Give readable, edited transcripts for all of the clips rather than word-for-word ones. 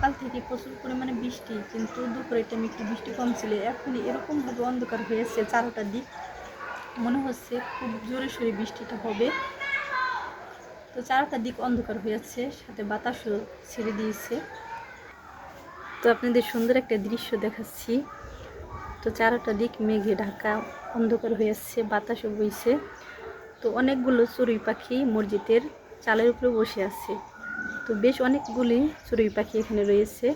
সকাল থেকে প্রচুর পরিমাণে বৃষ্টি, কিন্তু দুপুরের টাইমে একটু বৃষ্টি কম ছিল। এখন এরকমভাবে অন্ধকার হয়েছে চারোটা দিক, মনে হচ্ছে খুব জোরে সোরে বৃষ্টিটা হবে। তো চারোটা দিক অন্ধকার হয়েছে, সাথে বাতাসও ছেড়ে দিয়েছে। তো আপনাদের সুন্দর একটা দৃশ্য দেখাচ্ছি। তো চারোটা দিক মেঘে ঢাকা, অন্ধকার হয়েছে, বাতাসও বইছে। তো অনেকগুলো চড়ুই পাখি মসজিদের চালের উপরে বসে আছে। তো বেশ অনেকগুলি চড়ুই পাখি এখানে রয়েছে।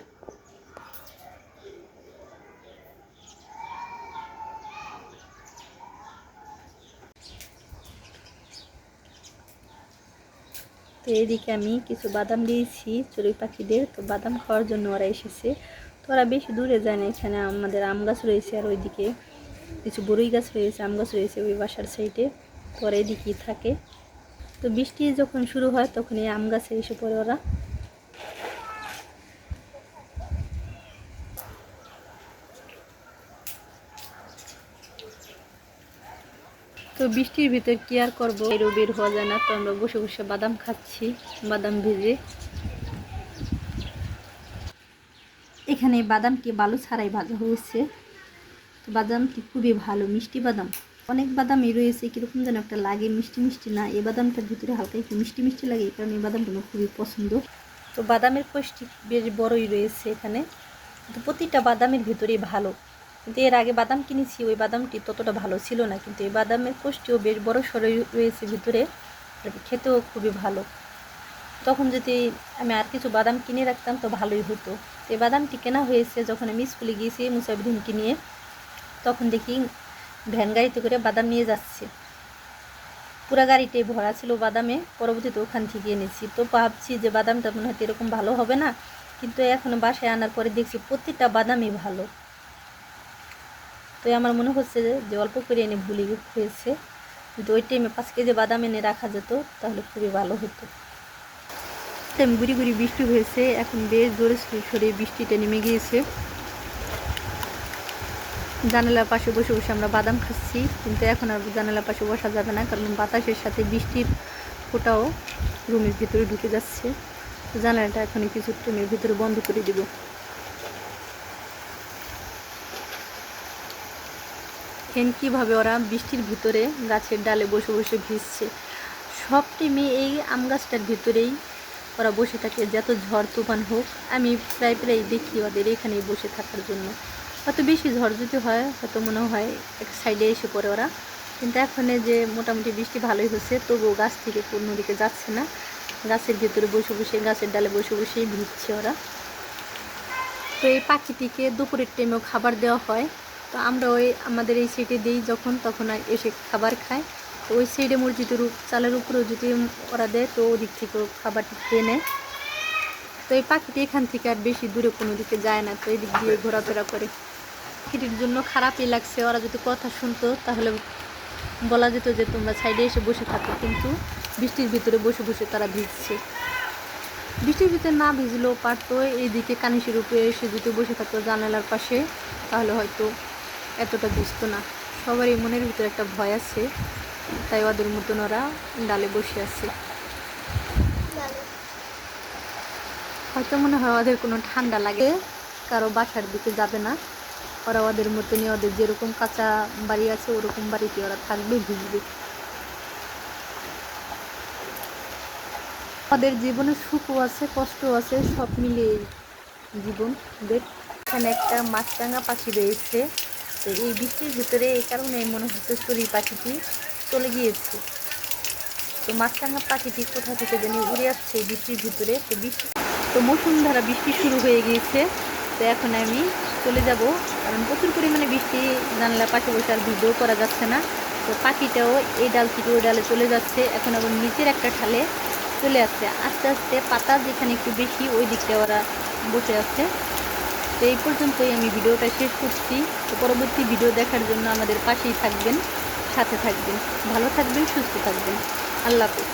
তো এদিকে আমি কিছু বাদাম দিয়েছি চড়ুই পাখিদের। তো বাদাম খাওয়ার জন্য ওরা এসেছে। তো ওরা বেশি দূরে যায় না, এখানে আমাদের আম গাছ রয়েছে, আর ওইদিকে কিছু বড়ই গাছ রয়েছে, আম গাছ রয়েছে ওই বাসার সাইডে। তো ওরা এদিকেই থাকে। তো বৃষ্টি যখন শুরু হয় তখন এই আম গাছে এসে পড়ে ওরা। তো বৃষ্টির ভিতর কি আর করবো, এরও বের হওয়া যায় না। তো আমরা বসে বসে বাদাম খাচ্ছি, বাদাম ভেজে। এখানে বাদামটি বালু ছাড়াই ভাজা হয়েছে। তো বাদামটি খুবই ভালো, মিষ্টি বাদাম। অনেক বাদামই রয়েছে কীরকম যেন একটা লাগে, মিষ্টি মিষ্টি না। এই বাদামটার ভিতরে হালকা একটু মিষ্টি মিষ্টি লাগে, এই কারণে এই বাদামটা আমার খুবই পছন্দ। তো বাদামের কোষ্ঠী বেশ বড়ই রয়েছে এখানে। তো প্রতিটা বাদামের ভিতরেই ভালো, কিন্তু এর আগে বাদাম কিনেছি, ওই বাদামটি ততটা ভালো ছিল না। কিন্তু এই বাদামের কোষ্ঠীও বেশ বড় সড়ই রয়েছে ভিতরে, খেতেও খুবই ভালো। তখন যদি আমি আর কিছু বাদাম কিনে রাখতাম তো ভালোই হতো। এই বাদামটি কেনা হয়েছে যখন আমি স্কুলে গিয়েছি মুসাবিদিনকে নিয়ে, তখন দেখি ভ্যান গাড়িতে করে বাদাম নিয়ে যাচ্ছে। পুরা গাড়িটাই ভরা ছিল বাদামে। পরবর্তীতে ওখান থেকে এনেছি। তো ভাবছি যে বাদামটা মনে হয় এরকম ভালো হবে না, কিন্তু এখন বাসায় আনার পরে দেখছি প্রতিটা বাদামই ভালো। তো আমার মনে হচ্ছে যে অল্প করে এনে ভুলে হয়েছে, কিন্তু ওই টাইমে 5 কেজি বাদাম এনে রাখা যেত তাহলে খুবই ভালো হতো। গুড়ি গুড়ি বৃষ্টি হয়েছে, এখন বেশ জোরে সরে বৃষ্টিটা নেমে গিয়েছে। জানালার পাশে বসে বসে আমরা বাদাম খাচ্ছি, কিন্তু এখন আর জানালার পাশে বসা যাবে না, কারণ বাতাসের সাথে বৃষ্টির ফোঁটাও রুমের ভিতরে ঢুকে যাচ্ছে। জানালাটা এখন কিছু রুমের ভিতরে বন্ধ করে দিব। দেখেন কীভাবে ওরা বৃষ্টির ভিতরে গাছের ডালে বসে বসে ভিজছে। সবটি মেয়ে এই আম গাছটার ভিতরেই ওরা বসে থাকে, যত ঝড় তুফান হোক। আমি প্রায় প্রায় দেখি ওদের এখানেই বসে থাকার জন্য। হয়তো বেশি ঝড় যদি হয় হয়তো মনে হয় এক সাইডে এসে পড়ে ওরা, কিন্তু এখন যে মোটামুটি বৃষ্টি ভালোই হচ্ছে, তবুও গাছ থেকে কোনো দিকে যাচ্ছে না। গাছের ভিতরে বসে বসে, গাছের ডালে বসে বসেই ভিজছে ওরা। তো এই পাখিটিকে দুপুরের টাইমেও খাবার দেওয়া হয়। তো আমরা ওই আমাদের এই সাইডে দিই যখন, তখন এসে খাবার খায়। তো ওই সাইডে মসজিদের চালের উপরেও যদি ওরা দেয় তো ওদিক থেকেও খাবারটি খেয়ে নেয়। তো এই পাখিটি এখান থেকে আর বেশি দূরে কোনো দিকে যায় না, তো এই দিক দিয়ে ঘোরাফেরা করে। পাখিটির জন্য খারাপই লাগছে, ওরা যদি কথা শুনতো তাহলে বলা যেত যে তোমরা সাইডে এসে বসে থাকো, কিন্তু বৃষ্টির ভিতরে বসে বসে তারা ভিজছে। বৃষ্টির ভিতরে না ভিজলেও পারতো, এইদিকে কানিসের উপরে এসে যদি বসে থাকতো জানালার পাশে, তাহলে হয়তো এতটা ভিজতো না। সবারই মনের ভিতরে একটা ভয় আছে, তাই ওদের মতন ওরা ডালে বসে আছে। হয়তো মনে হয় ওদের কোনো ঠান্ডা লাগে, কারো বাসার দিকে যাবে না। ওরা ওদের মতনই, ওদের যেরকম কাঁচা বাড়ি আছে ওরকম বাড়িতে ওরা থাকবে, ভিজবে। ওদের জীবনে সুখও আছে, কষ্টও আছে, সব মিলিয়ে জীবন ওদের। এখানে একটা মাছরাঙা পাখি রয়েছে। তো এই বৃষ্টির ভিতরে এই কারণে মনে হচ্ছে চড়ুই পাখিটি চলে গিয়েছে। তো মাছরাঙা পাখিটি কোথা থেকে জানি উড়ে আসছে এই বৃষ্টির ভিতরে। তো মৌসুমধারা বৃষ্টি শুরু হয়ে গিয়েছে। তো এখন আমি চলে যাব, কারণ প্রচুর পরিমাণে বৃষ্টি, জানলার পাশে বসে আর ভিডিও করা যাচ্ছে না। তো পাখিটাও এই ডাল থেকে ওই ডালে চলে যাচ্ছে, এখন আবার নিচের একটা ঠালে চলে আসছে। আস্তে আস্তে পাতা যেখানে একটু বেশি ওই দিকটা ওরা বসে আছে। তো এই পর্যন্তই আমি ভিডিওটা শেষ করছি। তো পরবর্তী ভিডিও দেখার জন্য আমাদের পাশেই থাকবেন, সাথে থাকবেন। ভালো থাকবেন, সুস্থ থাকবেন। আল্লাহ হাফেজ।